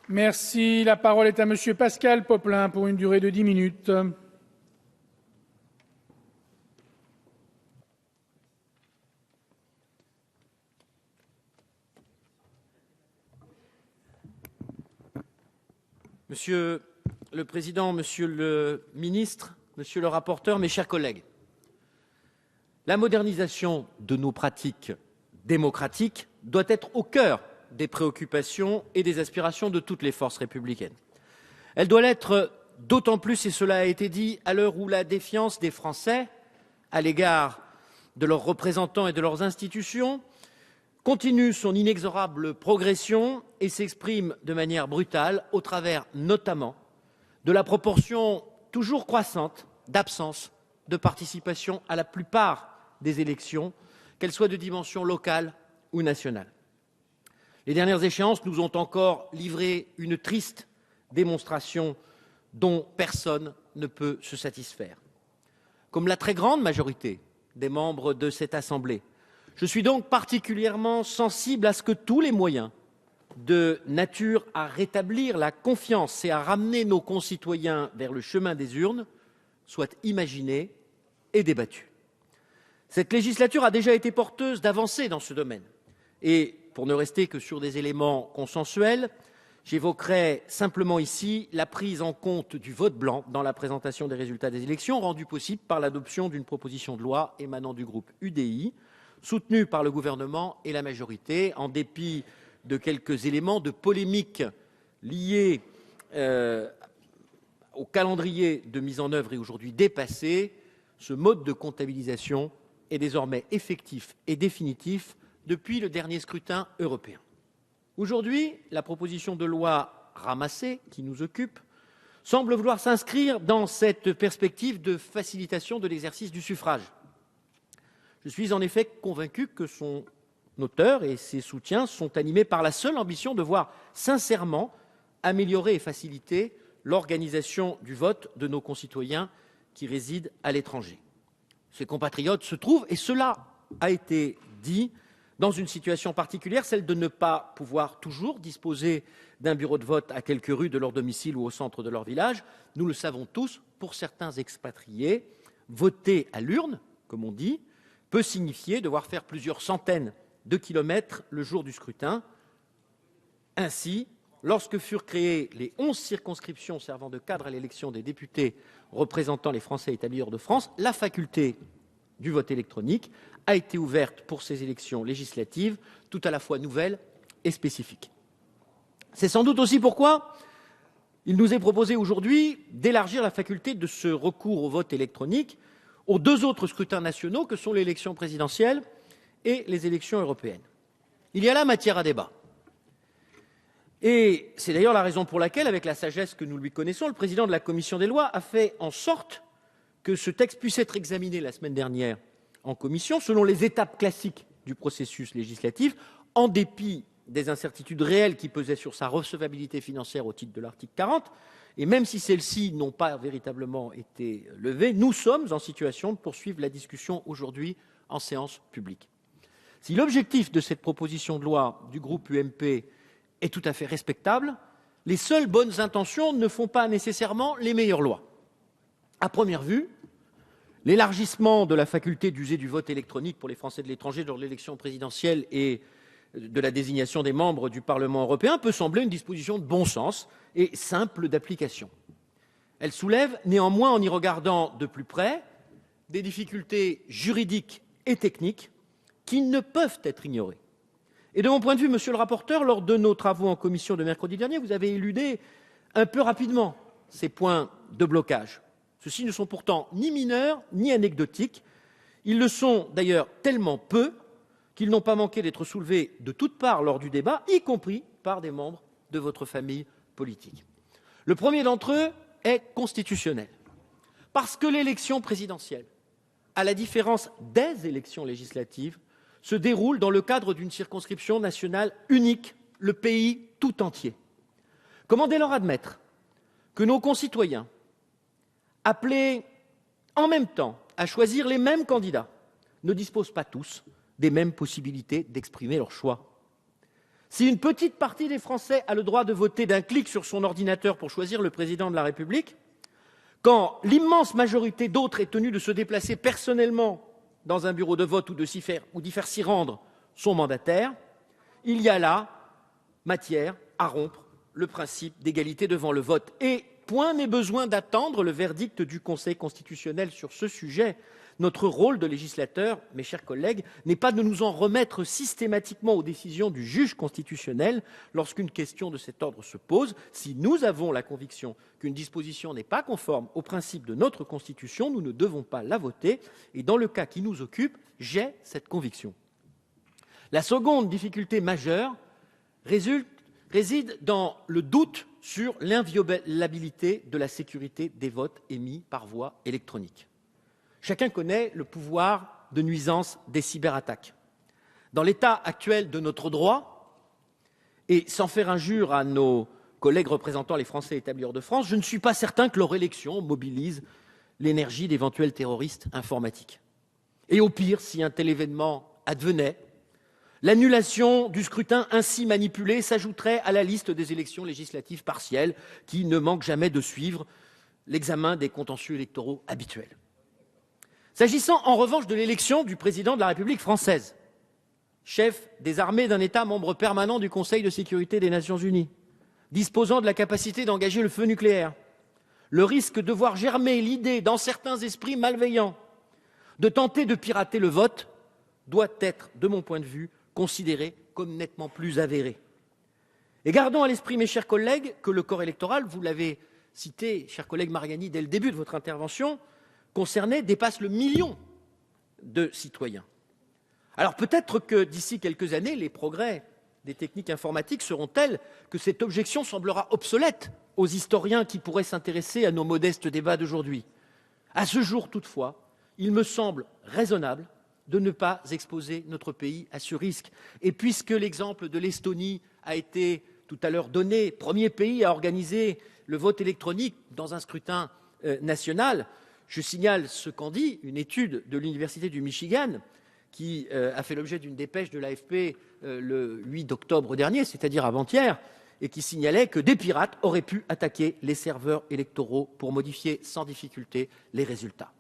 Merci. La parole est à Monsieur Pascal Popelin pour une durée de 10 minutes. Monsieur le Président, Monsieur le Ministre, Monsieur le rapporteur, mes chers collègues, la modernisation de nos pratiques démocratiques doit être au cœur des préoccupations et des aspirations de toutes les forces républicaines. Elle doit l'être d'autant plus, et cela a été dit, à l'heure où la défiance des Français à l'égard de leurs représentants et de leurs institutions continue son inexorable progression et s'exprime de manière brutale au travers notamment de la proportion toujours croissante d'absence de participation à la plupart des élections, qu'elles soient de dimension locale ou nationale. Les dernières échéances nous ont encore livré une triste démonstration dont personne ne peut se satisfaire. Comme la très grande majorité des membres de cette Assemblée, je suis donc particulièrement sensible à ce que tous les moyens de nature à rétablir la confiance et à ramener nos concitoyens vers le chemin des urnes soient imaginés et débattus. Cette législature a déjà été porteuse d'avancées dans ce domaine. Et pour ne rester que sur des éléments consensuels, j'évoquerai simplement ici la prise en compte du vote blanc dans la présentation des résultats des élections, rendue possible par l'adoption d'une proposition de loi émanant du groupe UDI, soutenue par le gouvernement et la majorité, en dépit de quelques éléments de polémique liés au calendrier de mise en œuvre et aujourd'hui dépassé. Ce mode de comptabilisation est désormais effectif et définitif depuis le dernier scrutin européen. Aujourd'hui, la proposition de loi ramassée qui nous occupe semble vouloir s'inscrire dans cette perspective de facilitation de l'exercice du suffrage. Je suis en effet convaincu que son auteur et ses soutiens sont animés par la seule ambition de voir sincèrement améliorer et faciliter l'organisation du vote de nos concitoyens qui résident à l'étranger. Ces compatriotes se trouvent, et cela a été dit, dans une situation particulière, celle de ne pas pouvoir toujours disposer d'un bureau de vote à quelques rues de leur domicile ou au centre de leur village. Nous le savons tous, pour certains expatriés, voter à l'urne, comme on dit, peut signifier devoir faire plusieurs centaines de kilomètres le jour du scrutin. Ainsi, lorsque furent créées les 11 circonscriptions servant de cadre à l'élection des députés représentant les Français établis hors de France, la faculté du vote électronique a été ouverte pour ces élections législatives, tout à la fois nouvelles et spécifiques. C'est sans doute aussi pourquoi il nous est proposé aujourd'hui d'élargir la faculté de ce recours au vote électronique aux deux autres scrutins nationaux que sont l'élection présidentielle et les élections européennes. Il y a là matière à débat. Et c'est d'ailleurs la raison pour laquelle, avec la sagesse que nous lui connaissons, le président de la commission des lois a fait en sorte que ce texte puisse être examiné la semaine dernière en commission, selon les étapes classiques du processus législatif, en dépit des incertitudes réelles qui pesaient sur sa recevabilité financière au titre de l'article 40, et même si celles-ci n'ont pas véritablement été levées, nous sommes en situation de poursuivre la discussion aujourd'hui en séance publique. Si l'objectif de cette proposition de loi du groupe UMP est tout à fait respectable, les seules bonnes intentions ne font pas nécessairement les meilleures lois. À première vue, l'élargissement de la faculté d'user du vote électronique pour les Français de l'étranger lors de l'élection présidentielle et de la désignation des membres du Parlement européen peut sembler une disposition de bon sens et simple d'application. Elle soulève néanmoins, en y regardant de plus près, des difficultés juridiques et techniques qui ne peuvent être ignorées. Et de mon point de vue, monsieur le rapporteur, lors de nos travaux en commission de mercredi dernier, vous avez éludé un peu rapidement ces points de blocage. Ceux-ci ne sont pourtant ni mineurs ni anecdotiques. Ils le sont d'ailleurs tellement peu qu'ils n'ont pas manqué d'être soulevés de toutes parts lors du débat, y compris par des membres de votre famille politique. Le premier d'entre eux est constitutionnel, parce que l'élection présidentielle, à la différence des élections législatives, se déroule dans le cadre d'une circonscription nationale unique, le pays tout entier. Comment dès lors admettre que nos concitoyens, appelés en même temps à choisir les mêmes candidats, ne disposent pas tous des mêmes possibilités d'exprimer leur choix? Si une petite partie des Français a le droit de voter d'un clic sur son ordinateur pour choisir le président de la République, quand l'immense majorité d'autres est tenue de se déplacer personnellement dans un bureau de vote ou d'y faire s'y rendre son mandataire, il y a là matière à rompre le principe d'égalité devant le vote. Et point n'est besoin d'attendre le verdict du Conseil constitutionnel sur ce sujet. Notre rôle de législateur, mes chers collègues, n'est pas de nous en remettre systématiquement aux décisions du juge constitutionnel lorsqu'une question de cet ordre se pose. Si nous avons la conviction qu'une disposition n'est pas conforme aux principes de notre Constitution, nous ne devons pas la voter. Et dans le cas qui nous occupe, j'ai cette conviction. La seconde difficulté majeure réside dans le doute sur l'inviolabilité de la sécurité des votes émis par voie électronique. Chacun connaît le pouvoir de nuisance des cyberattaques. Dans l'état actuel de notre droit, et sans faire injure à nos collègues représentant les Français établis hors de France, je ne suis pas certain que leur élection mobilise l'énergie d'éventuels terroristes informatiques. Et au pire, si un tel événement advenait, l'annulation du scrutin ainsi manipulé s'ajouterait à la liste des élections législatives partielles qui ne manquent jamais de suivre l'examen des contentieux électoraux habituels. S'agissant en revanche de l'élection du président de la République française, chef des armées d'un État membre permanent du Conseil de sécurité des Nations Unies, disposant de la capacité d'engager le feu nucléaire, le risque de voir germer l'idée dans certains esprits malveillants de tenter de pirater le vote doit être, de mon point de vue, considéré comme nettement plus avéré. Et gardons à l'esprit, mes chers collègues, que le corps électoral, vous l'avez cité, cher collègue Mariani, dès le début de votre intervention, dépasse le million de citoyens. Alors peut-être que d'ici quelques années, les progrès des techniques informatiques seront tels que cette objection semblera obsolète aux historiens qui pourraient s'intéresser à nos modestes débats d'aujourd'hui. À ce jour, toutefois, il me semble raisonnable de ne pas exposer notre pays à ce risque. Et puisque l'exemple de l'Estonie a été tout à l'heure donné, premier pays à organiser le vote électronique dans un scrutin national, je signale ce qu'en dit une étude de l'Université du Michigan qui a fait l'objet d'une dépêche de l'AFP le 8 octobre dernier, c'est-à-dire avant-hier, et qui signalait que des pirates auraient pu attaquer les serveurs électoraux pour modifier sans difficulté les résultats.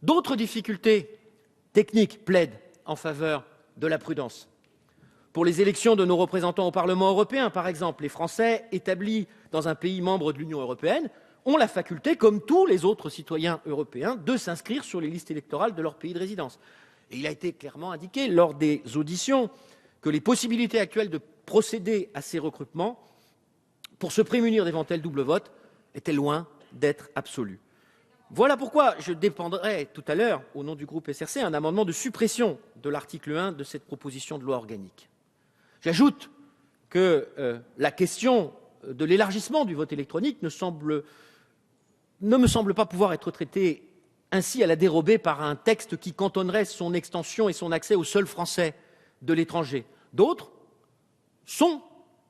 D'autres difficultés techniques plaident en faveur de la prudence. Pour les élections de nos représentants au Parlement européen, par exemple, les Français établis dans un pays membre de l'Union européenne ont la faculté, comme tous les autres citoyens européens, de s'inscrire sur les listes électorales de leur pays de résidence. Et il a été clairement indiqué lors des auditions que les possibilités actuelles de procéder à ces recrutements pour se prémunir d'éventuels doubles votes étaient loin d'être absolues. Voilà pourquoi je défendrai tout à l'heure, au nom du groupe SRC, un amendement de suppression de l'article 1 de cette proposition de loi organique. J'ajoute que la question de l'élargissement du vote électronique ne me semble pas pouvoir être traitée ainsi à la dérobée par un texte qui cantonnerait son extension et son accès aux seuls Français de l'étranger. D'autres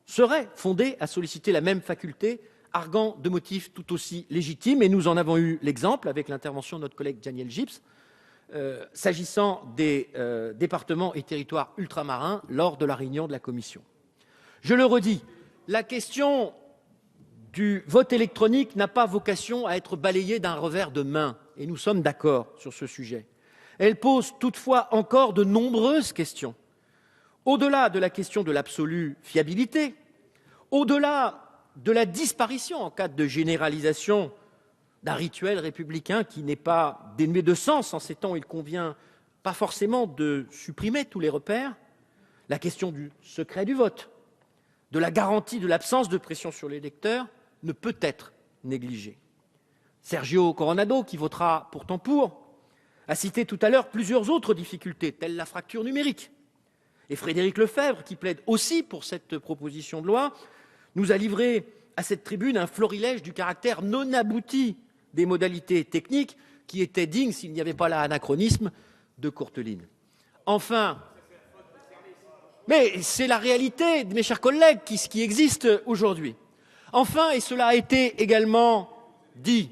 seraient fondés à solliciter la même faculté, arguant de motifs tout aussi légitimes, et nous en avons eu l'exemple avec l'intervention de notre collègue Daniel Gips, s'agissant des départements et territoires ultramarins lors de la réunion de la Commission. Je le redis, la question du vote électronique n'a pas vocation à être balayée d'un revers de main, et nous sommes d'accord sur ce sujet. Elle pose toutefois encore de nombreuses questions. Au-delà de la question de l'absolue fiabilité, au-delà de la disparition en cas de généralisation d'un rituel républicain qui n'est pas dénué de sens en ces temps où il convient pas forcément de supprimer tous les repères, la question du secret du vote, de la garantie de l'absence de pression sur l'électeur ne peut être négligée. Sergio Coronado, qui votera pourtant pour, a cité tout à l'heure plusieurs autres difficultés, telles la fracture numérique. Et Frédéric Lefebvre, qui plaide aussi pour cette proposition de loi, nous a livré à cette tribune un florilège du caractère non abouti des modalités techniques qui étaient dignes, s'il n'y avait pas là anachronisme, de Courteline. Enfin, mais c'est la réalité, mes chers collègues, qui existe aujourd'hui. Enfin, et cela a été également dit,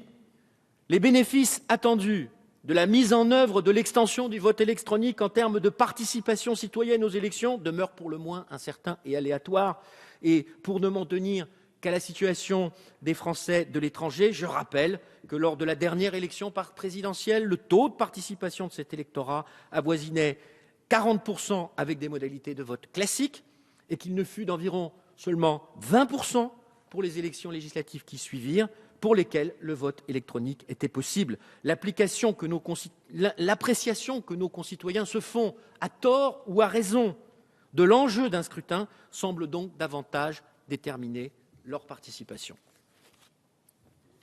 les bénéfices attendus de la mise en œuvre de l'extension du vote électronique en termes de participation citoyenne aux élections demeure pour le moins incertain et aléatoire. Et pour ne m'en tenir qu'à la situation des Français de l'étranger, je rappelle que lors de la dernière élection présidentielle, le taux de participation de cet électorat avoisinait 40% avec des modalités de vote classiques et qu'il ne fut d'environ seulement 20% pour les élections législatives qui suivirent, pour lesquelles le vote électronique était possible. L'appréciation que nos concitoyens se font, à tort ou à raison, de l'enjeu d'un scrutin semble donc davantage déterminer leur participation.